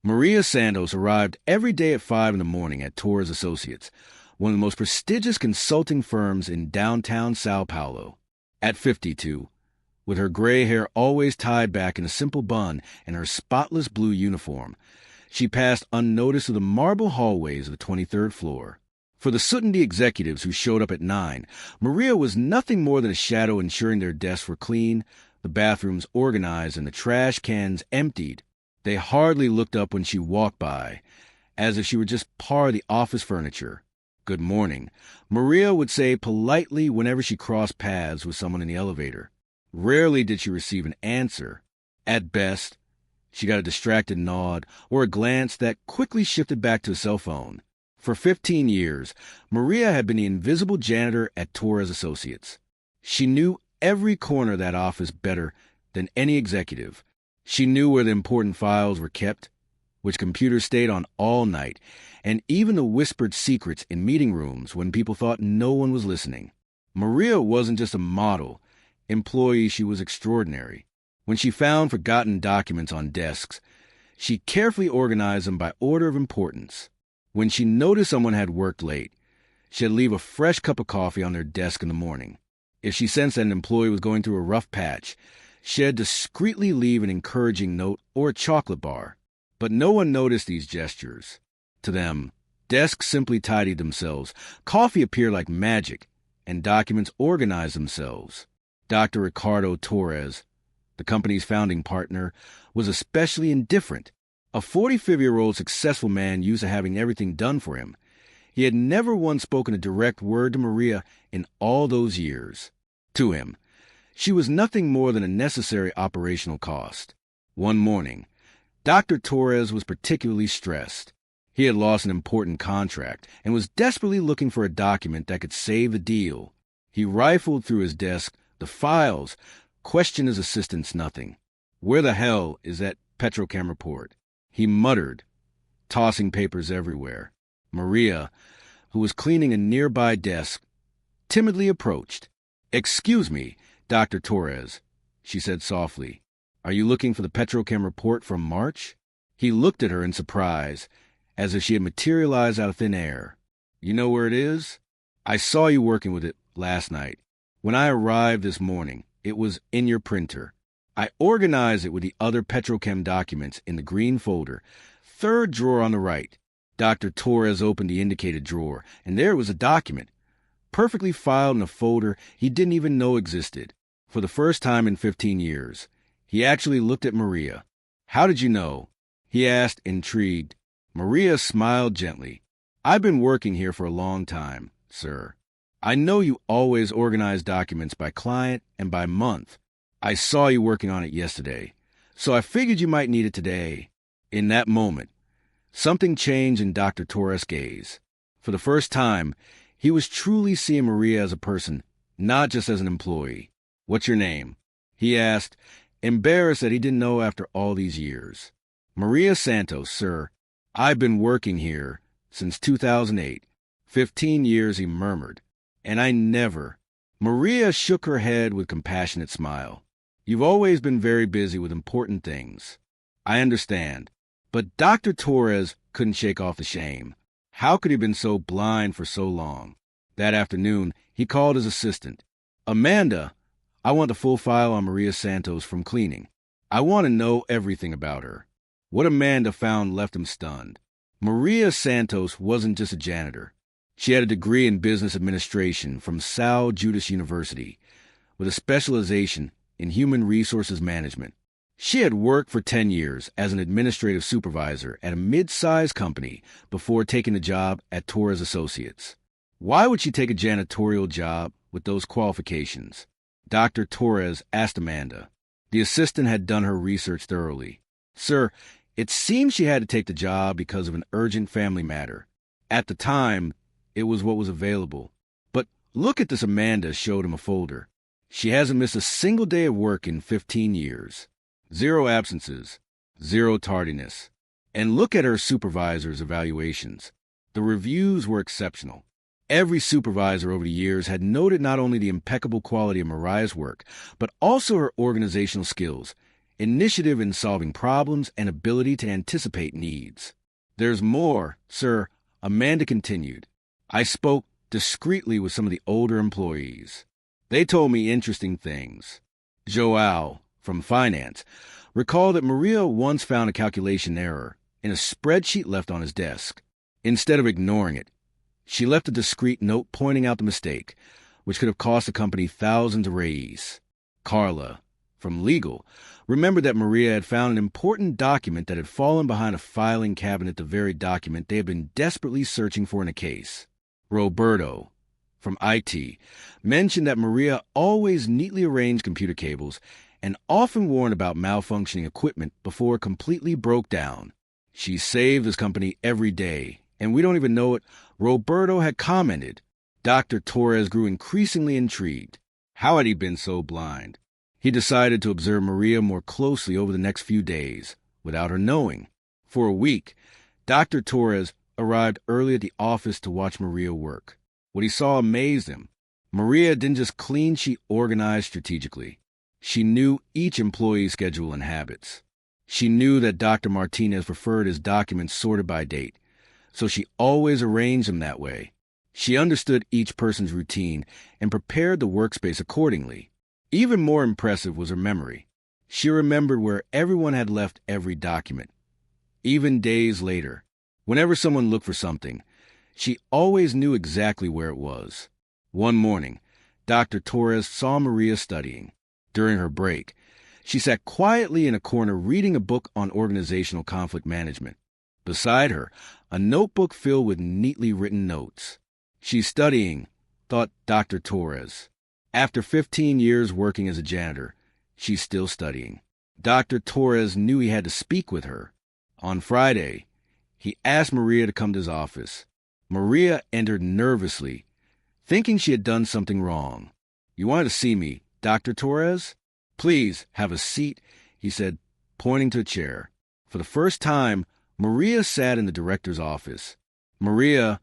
Maria Santos arrived every day at 5 in the morning at Torres Associates, one of the most prestigious consulting firms in downtown Sao Paulo. At 52, with her gray hair always tied back in a simple bun and her spotless blue uniform, she passed unnoticed through the marble hallways of the 23rd floor. For the Sutandi executives who showed up at 9, Maria was nothing more than a shadow ensuring their desks were clean, the bathrooms organized, and the trash cans emptied. They hardly looked up when she walked by, as if she were just part of the office furniture. "Good morning," Maria would say politely whenever she crossed paths with someone in the elevator. Rarely did she receive an answer. At best, she got a distracted nod or a glance that quickly shifted back to a cell phone. For 15 years, Maria had been the invisible janitor at Torres Associates. She knew every corner of that office better than any executive. She knew where the important files were kept, which computers stayed on all night, and even the whispered secrets in meeting rooms when people thought no one was listening. Maria wasn't just a model employee, she was extraordinary. When she found forgotten documents on desks, she carefully organized them by order of importance. When she noticed someone had worked late, she'd leave a fresh cup of coffee on their desk in the morning. If she sensed that an employee was going through a rough patch, she'd discreetly leave an encouraging note or a chocolate bar. But no one noticed these gestures. To them, desks simply tidied themselves, coffee appeared like magic, and documents organized themselves. Dr. Ricardo Torres, the company's founding partner, was especially indifferent. A 45-year-old successful man used to having everything done for him. He had never once spoken a direct word to Maria in all those years. To him, she was nothing more than a necessary operational cost. One morning, Dr. Torres was particularly stressed. He had lost an important contract and was desperately looking for a document that could save the deal. He rifled through his desk, the files, questioned his assistants nothing. "Where the hell is that Petrochem report?" he muttered, tossing papers everywhere. Maria, who was cleaning a nearby desk, timidly approached. "Excuse me, Dr. Torres," she said softly. "Are you looking for the Petrochem report from March?" He looked at her in surprise, as if she had materialized out of thin air. "You know where it is? I saw you working with it last night. When I arrived this morning, it was in your printer. I organized it with the other Petrochem documents in the green folder, 3rd drawer on the right." Dr. Torres opened the indicated drawer, and there was a document, perfectly filed in a folder he didn't even know existed. For the first time in 15 years, he actually looked at Maria. "How did you know?" he asked, intrigued. Maria smiled gently. "I've been working here for a long time, sir. I know you always organize documents by client and by month. I saw you working on it yesterday, so I figured you might need it today." In that moment, something changed in Dr. Torres' gaze. For the first time, he was truly seeing Maria as a person, not just as an employee. "What's your name?" he asked, embarrassed that he didn't know after all these years. "Maria Santos, sir. I've been working here since 2008. 15 years," he murmured. "And I never—" Maria shook her head with a compassionate smile. "You've always been very busy with important things. I understand." But Dr. Torres couldn't shake off the shame. How could he have been so blind for so long? That afternoon, he called his assistant. "Amanda, I want the full file on Maria Santos from cleaning. I want to know everything about her." What Amanda found left him stunned. Maria Santos wasn't just a janitor. She had a degree in business administration from São Judas University, with a specialization in human resources management. She had worked for 10 years as an administrative supervisor at a mid-sized company before taking the job at Torres Associates. Why would she take a janitorial job with those qualifications? Dr. Torres asked Amanda. The assistant had done her research thoroughly. "Sir, it seems she had to take the job because of an urgent family matter. At the time, it was what was available. But look at this." Amanda showed him a folder. "She hasn't missed a single day of work in 15 years. 0 absences, 0 tardiness. And look at her supervisor's evaluations. The reviews were exceptional. Every supervisor over the years had noted not only the impeccable quality of Mariah's work, but also her organizational skills, initiative in solving problems, and ability to anticipate needs. There's more, sir, Amanda continued. I spoke discreetly with some of the older employees. They told me interesting things. Joao, from finance, recalled that Maria once found a calculation error in a spreadsheet left on his desk. Instead of ignoring it, she left a discreet note pointing out the mistake, which could have cost the company thousands of reais. Carla, from legal, remembered that Maria had found an important document that had fallen behind a filing cabinet, the very document they had been desperately searching for in a case. Roberto, from IT, mentioned that Maria always neatly arranged computer cables and often warned about malfunctioning equipment before it completely broke down. She saved this company every day, and we don't even know it, Roberto had commented. Dr. Torres grew increasingly intrigued. How had he been so blind? He decided to observe Maria more closely over the next few days, without her knowing. For a week, Dr. Torres arrived early at the office to watch Maria work. What he saw amazed him. Maria didn't just clean, she organized strategically. She knew each employee's schedule and habits. She knew that Dr. Martinez preferred his documents sorted by date, so she always arranged them that way. She understood each person's routine and prepared the workspace accordingly. Even more impressive was her memory. She remembered where everyone had left every document. Even days later, whenever someone looked for something, she always knew exactly where it was. One morning, Dr. Torres saw Maria studying. During her break, she sat quietly in a corner reading a book on organizational conflict management. Beside her, a notebook filled with neatly written notes. She's studying, thought Dr. Torres. After 15 years working as a janitor, she's still studying. Dr. Torres knew he had to speak with her. On Friday, he asked Maria to come to his office. Maria entered nervously, thinking she had done something wrong. You wanted to see me, Dr. Torres? Please, have a seat, he said, pointing to a chair. For the first time, Maria sat in the director's office. Maria,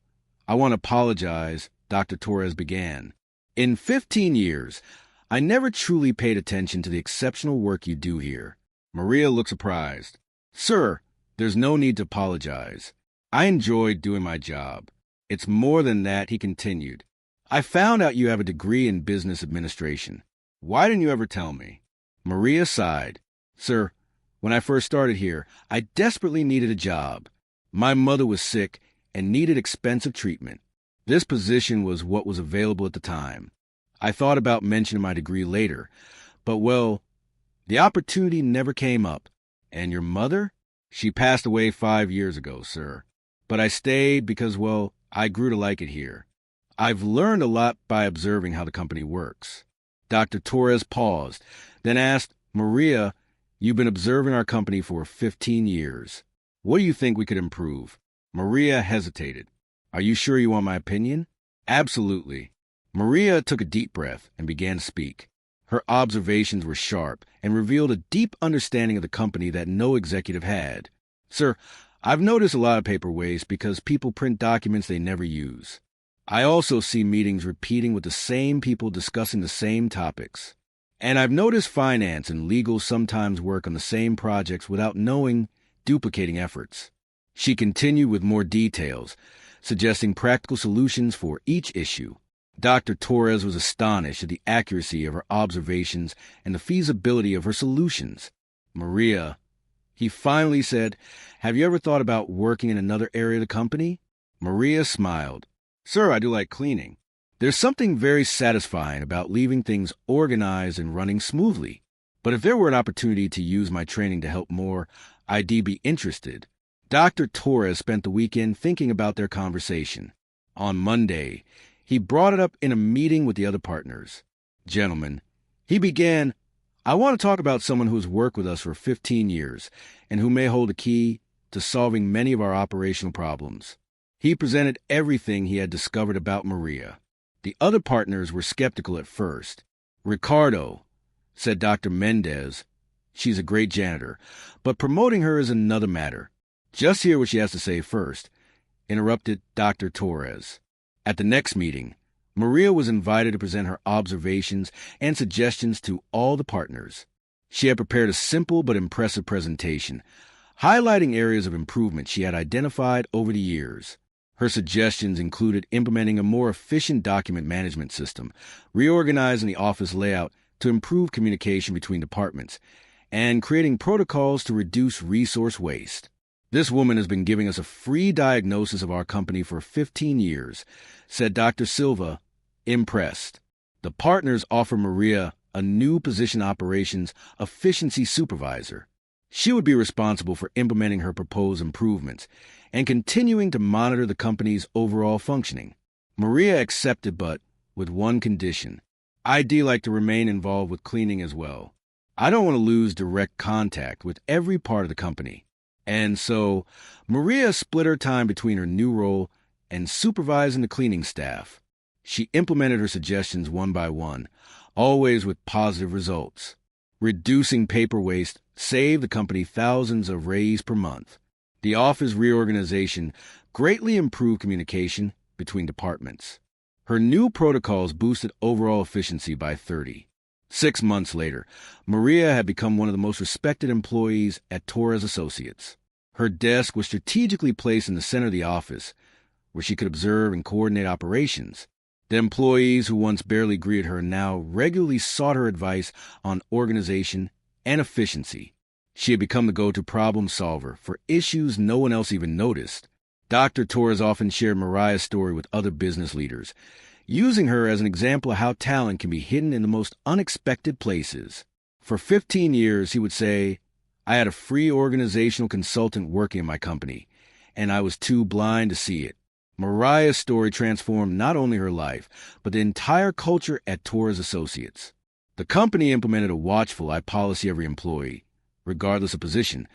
I want to apologize, Dr. Torres began. In 15 years, I never truly paid attention to the exceptional work you do here. Maria looked surprised. Sir, there's no need to apologize. I enjoyed doing my job. It's more than that, he continued. I found out you have a degree in business administration. Why didn't you ever tell me? Maria sighed. Sir, when I first started here, I desperately needed a job. My mother was sick and needed expensive treatment. This position was what was available at the time. I thought about mentioning my degree later, but, well, the opportunity never came up. And your mother? She passed away 5 years ago, sir. But I stayed because, well, I grew to like it here. I've learned a lot by observing how the company works. Dr. Torres paused, then asked, Maria, you've been observing our company for 15 years. What do you think we could improve? Maria hesitated. Are you sure you want my opinion? Absolutely. Maria took a deep breath and began to speak. Her observations were sharp and revealed a deep understanding of the company that no executive had. Sir, I've noticed a lot of paper waste because people print documents they never use. I also see meetings repeating with the same people discussing the same topics. And I've noticed finance and legal sometimes work on the same projects without knowing, duplicating efforts. She continued with more details, suggesting practical solutions for each issue. Dr. Torres was astonished at the accuracy of her observations and the feasibility of her solutions. Maria, he finally said, have you ever thought about working in another area of the company? Maria smiled. Sir, I do like cleaning. There's something very satisfying about leaving things organized and running smoothly. But if there were an opportunity to use my training to help more, I'd be interested. Dr. Torres spent the weekend thinking about their conversation. On Monday, he brought it up in a meeting with the other partners. Gentlemen, he began, I want to talk about someone who's worked with us for 15 years and who may hold a key to solving many of our operational problems. He presented everything he had discovered about Maria. The other partners were skeptical at first. Ricardo, said Dr. Mendez, she's a great janitor, but promoting her is another matter. Just hear what she has to say first, interrupted Dr. Torres. At the next meeting, Maria was invited to present her observations and suggestions to all the partners. She had prepared a simple but impressive presentation, highlighting areas of improvement she had identified over the years. Her suggestions included implementing a more efficient document management system, reorganizing the office layout to improve communication between departments, and creating protocols to reduce resource waste. This woman has been giving us a free diagnosis of our company for 15 years, said Dr. Silva, impressed. The partners offer Maria a new position, operations efficiency supervisor. She would be responsible for implementing her proposed improvements and continuing to monitor the company's overall functioning. Maria accepted, but with one condition. I'd like to remain involved with cleaning as well. I don't want to lose direct contact with every part of the company. And so, Maria split her time between her new role and supervising the cleaning staff. She implemented her suggestions one by one, always with positive results. Reducing paper waste saved the company thousands of raise per month. The office reorganization greatly improved communication between departments. Her new protocols boosted overall efficiency by 30. 6 months later, Maria had become one of the most respected employees at Torres Associates. Her desk was strategically placed in the center of the office, where she could observe and coordinate operations. The employees who once barely greeted her now regularly sought her advice on organization and efficiency. She had become the go-to problem solver for issues no one else even noticed. Dr. Torres often shared Mariah's story with other business leaders, using her as an example of how talent can be hidden in the most unexpected places. For 15 years, he would say, I had a free organizational consultant working in my company, and I was too blind to see it. Mariah's story transformed not only her life, but the entire culture at Torres Associates. The company implemented a watchful eye policy. Every employee, regardless of position,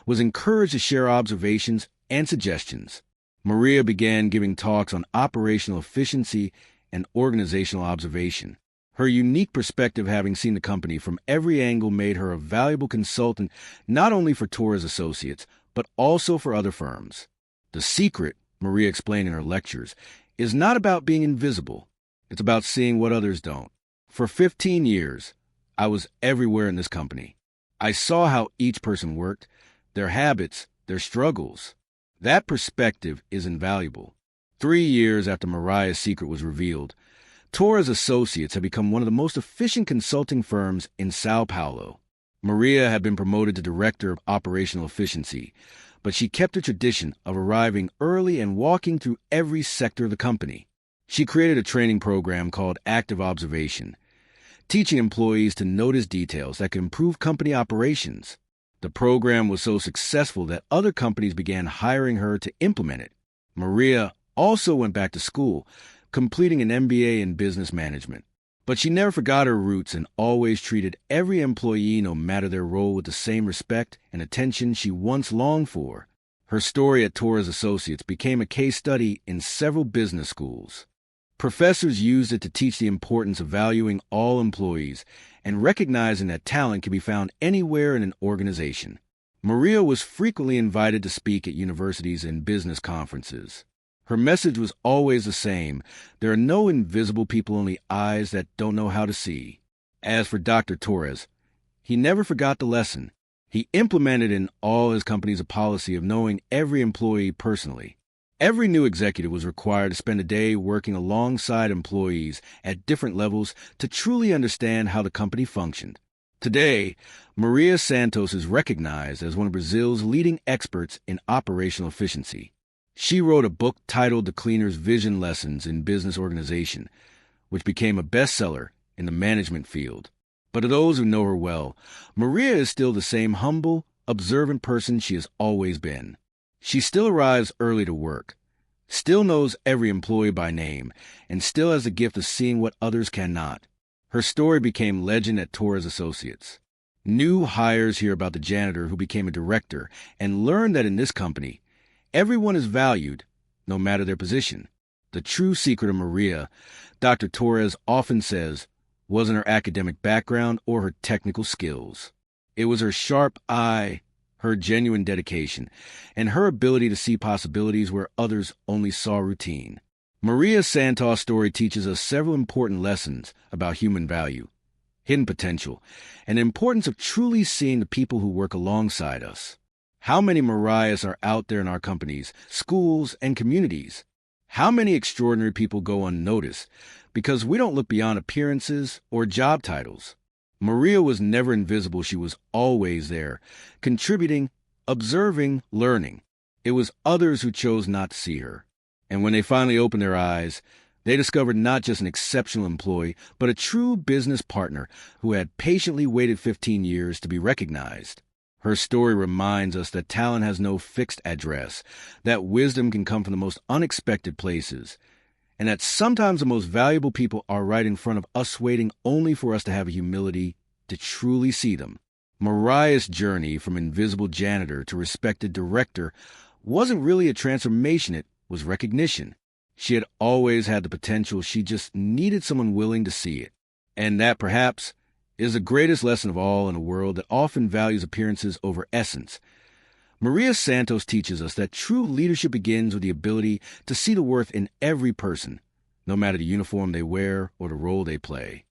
was encouraged to share observations and suggestions. Maria began giving talks on operational efficiency and organizational observation. Her unique perspective, having seen the company from every angle, made her a valuable consultant not only for Torres Associates, but also for other firms. The secret, Maria explained in her lectures, is not about being invisible. It's about seeing what others don't. For 15 years, I was everywhere in this company. I saw how each person worked, their habits, their struggles. That perspective is invaluable. 3 years after Mariah's secret was revealed, Torres Associates had become one of the most efficient consulting firms in Sao Paulo. Maria had been promoted to Director of Operational Efficiency, but she kept a tradition of arriving early and walking through every sector of the company. She created a training program called Active Observation, teaching employees to notice details that could improve company operations. The program was so successful that other companies began hiring her to implement it. Maria also went back to school, completing an MBA in business management. But she never forgot her roots and always treated every employee, no matter their role, with the same respect and attention she once longed for. Her story at Torres Associates became a case study in several business schools. Professors used it to teach the importance of valuing all employees and recognizing that talent can be found anywhere in an organization. Maria was frequently invited to speak at universities and business conferences. Her message was always the same: there are no invisible people, only eyes that don't know how to see. As for Dr. Torres, he never forgot the lesson. He implemented in all his companies a policy of knowing every employee personally. Every new executive was required to spend a day working alongside employees at different levels to truly understand how the company functioned. Today, Maria Santos is recognized as one of Brazil's leading experts in operational efficiency. She wrote a book titled The Cleaner's Vision Lessons in Business Organization, which became a bestseller in the management field. But to those who know her well, Maria is still the same humble, observant person she has always been. She still arrives early to work, still knows every employee by name, and still has the gift of seeing what others cannot. Her story became legend at Torres Associates. New hires hear about the janitor who became a director and learn that in this company, everyone is valued, no matter their position. The true secret of Maria, Dr. Torres often says, wasn't her academic background or her technical skills. It was her sharp eye, her genuine dedication, and her ability to see possibilities where others only saw routine. Maria Santos' story teaches us several important lessons about human value. hidden potential, and the importance of truly seeing the people who work alongside us. How many Mariahs are out there in our companies, schools, and communities? How many extraordinary people go unnoticed because we don't look beyond appearances or job titles? Maria was never invisible. She was always there, contributing, observing, learning. It was others who chose not to see her. And when they finally opened their eyes, they discovered not just an exceptional employee, but a true business partner who had patiently waited 15 years to be recognized. Her story reminds us that talent has no fixed address, that wisdom can come from the most unexpected places, and that sometimes the most valuable people are right in front of us, waiting only for us to have humility to truly see them. Mariah's journey from invisible janitor to respected director wasn't really a transformation, it was recognition. She had always had the potential, she just needed someone willing to see it. And that, perhaps, is the greatest lesson of all in a world that often values appearances over essence. Maria Santos teaches us that true leadership begins with the ability to see the worth in every person, no matter the uniform they wear or the role they play.